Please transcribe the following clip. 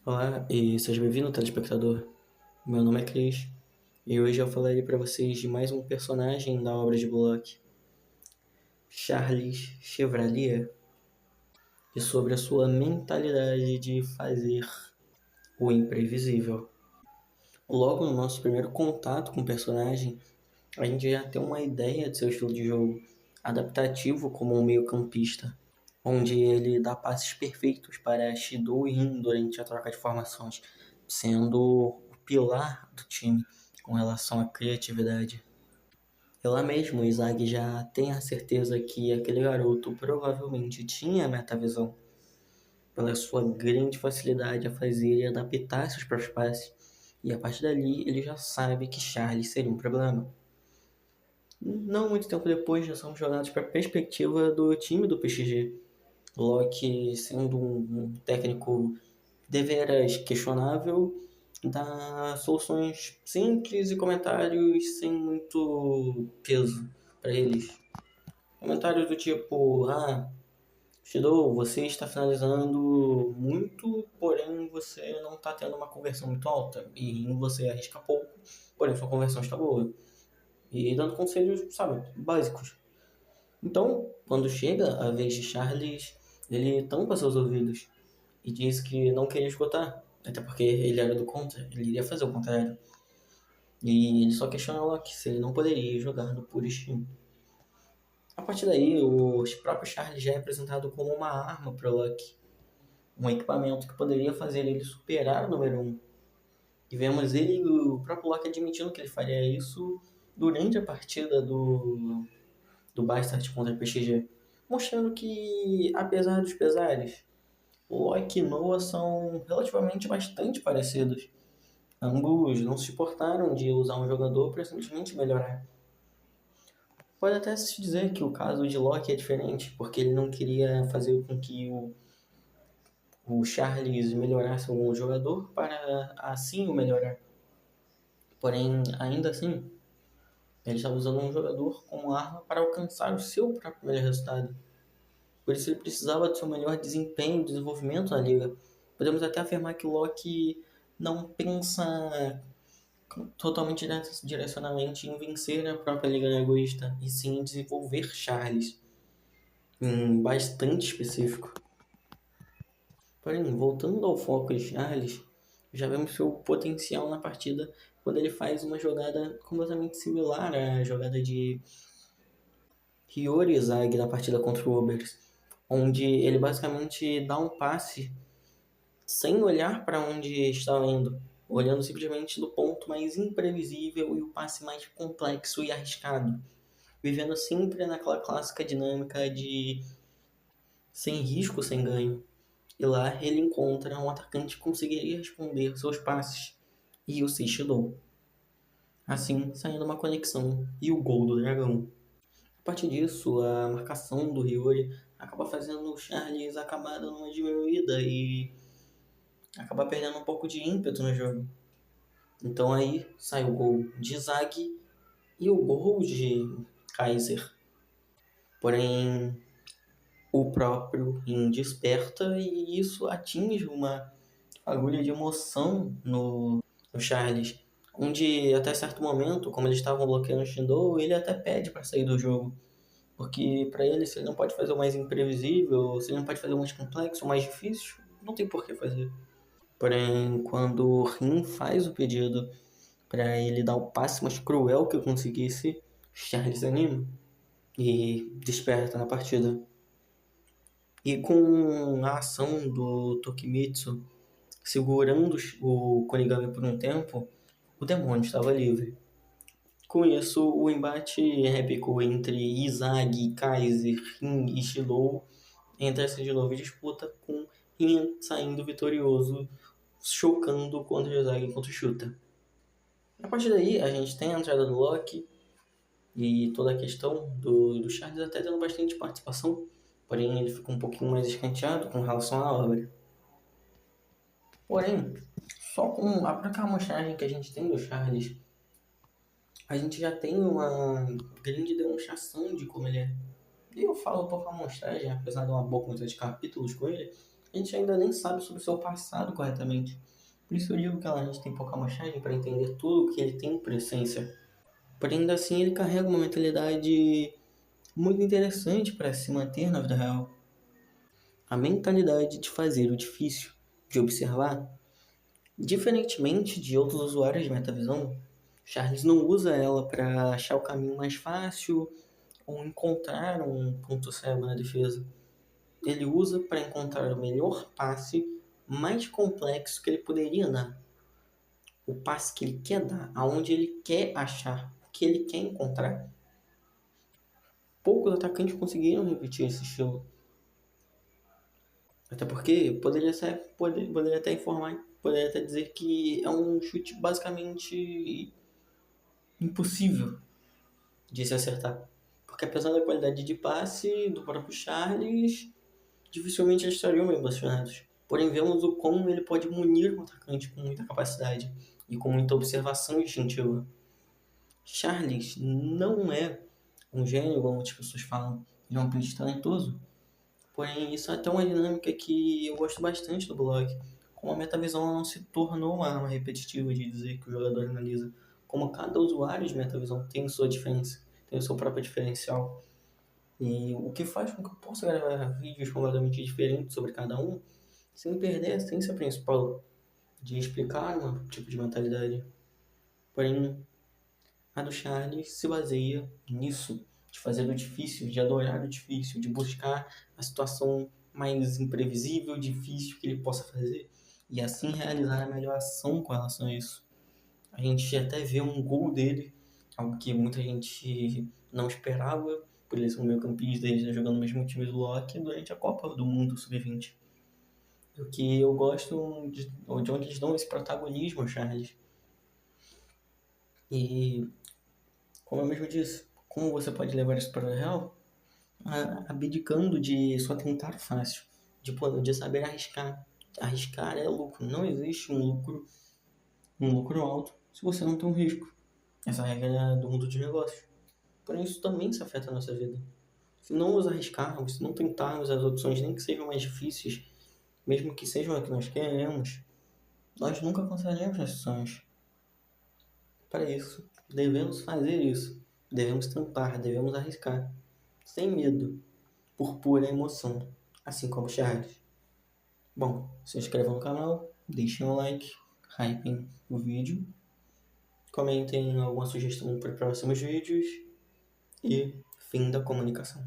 Olá e seja bem-vindo, telespectador. Meu nome é Cris e hoje eu falarei para vocês de mais um personagem da obra de Bullock, Charles Chevalier, e sobre a sua mentalidade de fazer o imprevisível. Logo no nosso primeiro contato com o personagem, a gente já tem uma ideia de seu estilo de jogo, adaptativo como um meio-campista, onde ele dá passes perfeitos para Shido e Rin durante a troca de formações, sendo o pilar do time com relação à criatividade. E lá mesmo, o Izag já tem a certeza que aquele garoto provavelmente tinha metavisão, pela sua grande facilidade a fazer e adaptar seus próprios passes, e a partir dali ele já sabe que Charles seria um problema. Não muito tempo depois, já somos jogados para a perspectiva do time do PXG. Locke, sendo um técnico deveras questionável, dá soluções simples e comentários sem muito peso para eles. Comentários do tipo: Shido, você está finalizando muito, porém você não está tendo uma conversão muito alta. E em você arrisca pouco, porém sua conversão está boa. E dando conselhos, sabe, básicos. Então, quando chega a vez de Charles, ele tampa seus ouvidos e diz que não queria escutar, até porque ele era do contra, ele iria fazer o contrário. E ele só questiona Locke se ele não poderia jogar no puro instinto. A partir daí, o próprio Charles já é apresentado como uma arma para Locke, um equipamento que poderia fazer ele superar o número 1. E vemos ele, o próprio Locke, admitindo que ele faria isso durante a partida do Bastard contra o PXG, mostrando que, apesar dos pesares, Locke e Noah são relativamente bastante parecidos. Ambos não se importaram de usar um jogador para simplesmente melhorar. Pode até se dizer que o caso de Locke é diferente, porque ele não queria fazer com que o Charles melhorasse um jogador para assim o melhorar. Porém, ainda assim, ele estava usando um jogador como arma para alcançar o seu próprio melhor resultado. Por isso ele precisava do seu melhor desempenho e desenvolvimento na liga. Podemos até afirmar que o Locke não pensa totalmente direcionalmente em vencer a própria liga egoísta, e sim em desenvolver Charles, bastante específico. Porém, voltando ao foco de Charles, já vemos seu potencial na partida quando ele faz uma jogada completamente similar à jogada de Hiyori Zag na partida contra o Obers, onde ele basicamente dá um passe sem olhar para onde estava indo, olhando simplesmente do ponto mais imprevisível e o passe mais complexo e arriscado, vivendo sempre naquela clássica dinâmica de sem risco, sem ganho. E lá ele encontra um atacante que conseguiria responder seus passes, e o Seixidou. Assim, saindo uma conexão e o gol do Dragão. A partir disso, a marcação do Hiyori acaba fazendo o Charles acabar dando uma diminuída e acaba perdendo um pouco de ímpeto no jogo. Então aí sai o gol de Zag e o gol de Kaiser. Porém, o próprio Rin desperta e isso atinge uma agulha de emoção no Charles, onde até certo momento, como eles estavam bloqueando o Shindo, ele até pede para sair do jogo, porque para ele, se ele não pode fazer o mais imprevisível, se ele não pode fazer o mais complexo, o mais difícil, não tem por que fazer. Porém, quando o Rin faz o pedido para ele dar o passe mais cruel que eu conseguisse, Charles anima e desperta na partida. E com a ação do Tokimitsu segurando o Konigami por um tempo, o demônio estava livre. Com isso, o embate épico entre Izagi, Kaiser, Rin e Shilou entra-se de novo em disputa, com Rin saindo vitorioso, chocando contra Izagi contra Shuta. A partir daí, a gente tem a entrada do Loki e toda a questão do Charles até tendo bastante participação, porém ele fica um pouquinho mais escanteado com relação à obra. Porém, só com a própria amostragem que a gente tem do Charles, a gente já tem uma grande demonstração de como ele é. E eu falo pouco amostragem, apesar de uma boa quantidade de capítulos com ele, A gente ainda nem sabe sobre o seu passado corretamente. Por isso eu digo que a gente tem pouca amostragem para entender tudo o que ele tem por essência. Porém, ainda assim, ele carrega uma mentalidade muito interessante para se manter na vida real. A mentalidade de fazer o difícil, de observar. Diferentemente de outros usuários de metavisão, Charles não usa ela para achar o caminho mais fácil ou encontrar um ponto cego na defesa. Ele usa para encontrar o melhor passe mais complexo que ele poderia dar. O passe que ele quer dar, aonde ele quer achar, o que ele quer encontrar. Poucos atacantes conseguiram repetir esse estilo. Até porque poderia até informar, poderia até dizer que é um chute basicamente impossível de se acertar. Porque apesar da qualidade de passe do próprio Charles, dificilmente eles estariam bem posicionados. Porém, vemos o como ele pode munir o atacante com muita capacidade e com muita observação instintiva. Charles não é um gênio, como as pessoas falam, ele é um pitch talentoso. Porém, isso é até uma dinâmica que eu gosto bastante do blog. Como a metavisão não se tornou uma arma repetitiva de dizer que o jogador analisa. Como cada usuário de metavisão tem sua diferença, tem o seu próprio diferencial. E o que faz com que eu possa gravar vídeos completamente diferentes sobre cada um, sem perder a essência principal de explicar um tipo de mentalidade. Porém, a do Charles se baseia nisso, de fazer o difícil, de adorar o difícil, de buscar a situação mais imprevisível, difícil que ele possa fazer e assim realizar a melhor ação com relação a isso. A gente até vê um gol dele, algo que muita gente não esperava, por ele ser um meio-campista e ele jogando no mesmo time do Loki durante a Copa do Mundo Sub-20. O que eu gosto de onde eles dão esse protagonismo ao Charles. E como eu mesmo disse, como você pode levar isso para o real? Abdicando de só tentar fácil, de saber arriscar. Arriscar é lucro. Não existe um lucro alto se você não tem um risco. Essa regra é do mundo de negócios. Porém, isso também se afeta a nossa vida. Se não nos arriscarmos, se não tentarmos as opções, nem que sejam mais difíceis, mesmo que sejam as que nós queremos, nós nunca alcançaremos nossos sonhos. Para isso, devemos fazer isso. Devemos tentar, devemos arriscar. Sem medo, por pura emoção, assim como Charles. Bom, se inscrevam no canal, deixem um like, hypem o vídeo, comentem alguma sugestão para próximos vídeos e fim da comunicação.